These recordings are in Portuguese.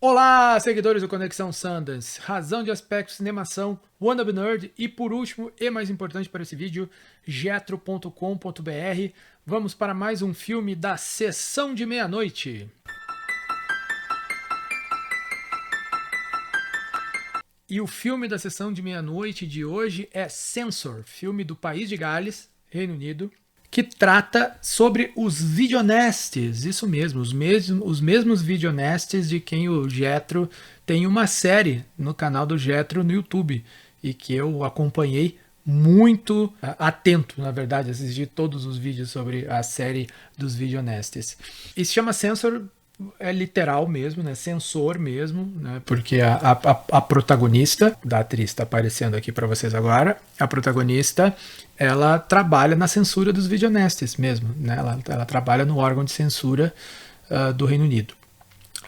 Olá, seguidores do Conexão Sundance, Razão de Aspectos, Cinemação, Wannabe Nerd e, por último, e mais importante para esse vídeo, Jetro.com.br. Vamos para mais um filme da Sessão de Meia-Noite. E o filme da Sessão de Meia-Noite de hoje é Censor, filme do País de Gales, Reino Unido, que trata sobre os videonestes, isso mesmo, os mesmos videonestes de quem o Jetro tem uma série no canal do Jetro no YouTube e que eu acompanhei muito atento, na verdade, assisti todos os vídeos sobre a série dos videonestes. E se chama Censor, é literal mesmo, né? Censor mesmo, né? Porque a protagonista, da atriz está aparecendo aqui para vocês agora, a protagonista, ela trabalha na censura dos videonestes mesmo, né? Ela trabalha no órgão de censura do Reino Unido.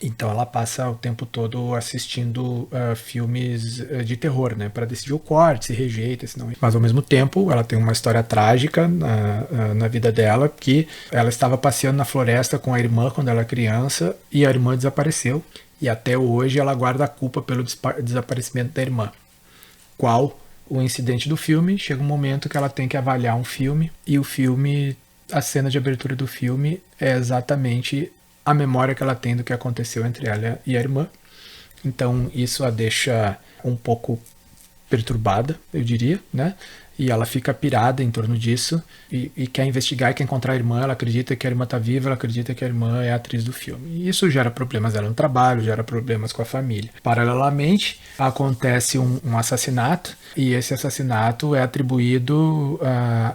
Então ela passa o tempo todo assistindo filmes de terror, né, para decidir o corte, se rejeita, se não. Mas ao mesmo tempo ela tem uma história trágica na vida dela, que ela estava passeando na floresta com a irmã quando ela era criança e a irmã desapareceu. E até hoje ela guarda a culpa pelo desaparecimento da irmã. Qual o incidente do filme? Chega um momento que ela tem que avaliar um filme e o filme, a cena de abertura do filme é exatamente a memória que ela tem do que aconteceu entre ela e a irmã. Então isso a deixa um pouco perturbada, eu diria, né? E ela fica pirada em torno disso e quer investigar e quer encontrar a irmã. Ela acredita que a irmã está viva, ela acredita que a irmã é a atriz do filme. E isso gera problemas dela no trabalho, gera problemas com a família. Paralelamente, acontece um assassinato, e esse assassinato é atribuído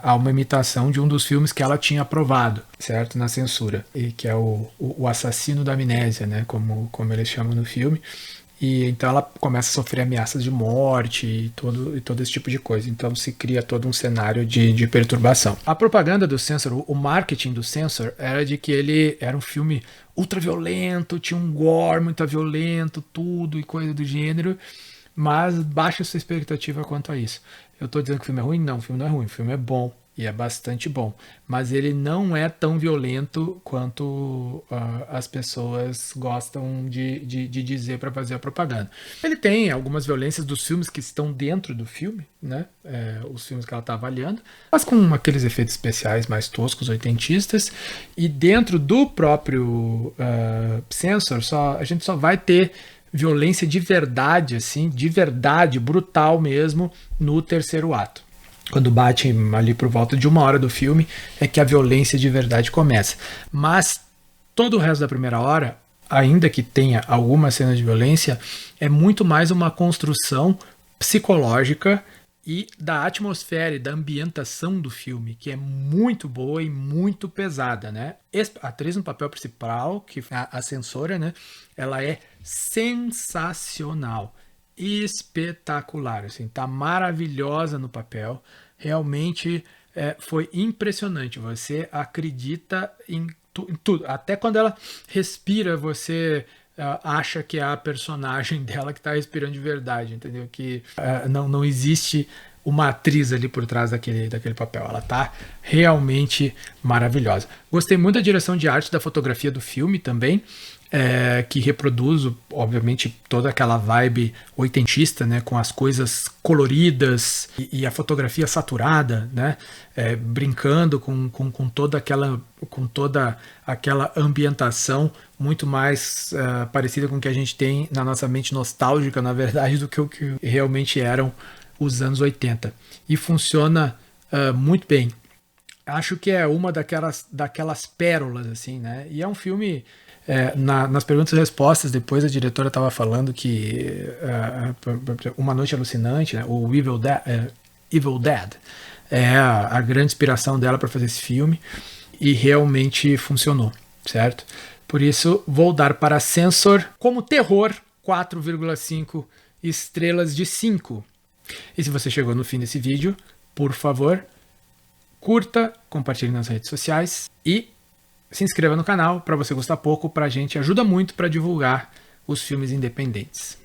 a uma imitação de um dos filmes que ela tinha aprovado, certo? Na censura, e que é o assassino da amnésia, né? Como eles chamam no filme. E então ela começa a sofrer ameaças de morte e todo esse tipo de coisa. Então se cria todo um cenário de perturbação. A propaganda do Censor, o marketing do Censor, era de que ele era um filme ultra violento, tinha um gore muito violento, tudo e coisa do gênero, mas baixa sua expectativa quanto a isso. Eu tô dizendo que o filme é ruim? Não, o filme não é ruim, o filme é bom. E é bastante bom, mas ele não é tão violento quanto as pessoas gostam de dizer para fazer a propaganda. Ele tem algumas violências dos filmes que estão dentro do filme, né? Os filmes que ela está avaliando, mas com aqueles efeitos especiais mais toscos, oitentistas, e dentro do próprio Censor, a gente só vai ter violência de verdade, assim, de verdade, brutal mesmo, no terceiro ato. Quando bate ali por volta de 1 hora do filme, é que a violência de verdade começa. Mas todo o resto da primeira hora, ainda que tenha alguma cena de violência, é muito mais uma construção psicológica e da atmosfera e da ambientação do filme, que é muito boa e muito pesada, né? A atriz no papel principal, que é a censora, né? Ela é sensacional. Espetacular, assim, tá maravilhosa no papel, realmente foi impressionante, você acredita em tudo, até quando ela respira, você acha que é a personagem dela que está respirando de verdade, entendeu? Que não existe uma atriz ali por trás daquele papel, ela tá realmente maravilhosa. Gostei muito da direção de arte, da fotografia do filme também, que reproduz, obviamente, toda aquela vibe oitentista, né, com as coisas coloridas e a fotografia saturada, né, brincando com toda aquela ambientação muito mais parecida com o que a gente tem na nossa mente nostálgica, na verdade, do que o que realmente eram os anos 80. E funciona muito bem. Acho que é uma daquelas pérolas, assim, né? E é um filme... nas perguntas e respostas, depois a diretora estava falando que Uma Noite Alucinante, né, o Evil Dead é a grande inspiração dela para fazer esse filme, e realmente funcionou, certo? Por isso vou dar para Censor como terror 4,5 estrelas de 5. E se você chegou no fim desse vídeo, por favor, curta, compartilhe nas redes sociais e se inscreva no canal para você gostar pouco, para a gente ajuda muito para divulgar os filmes independentes.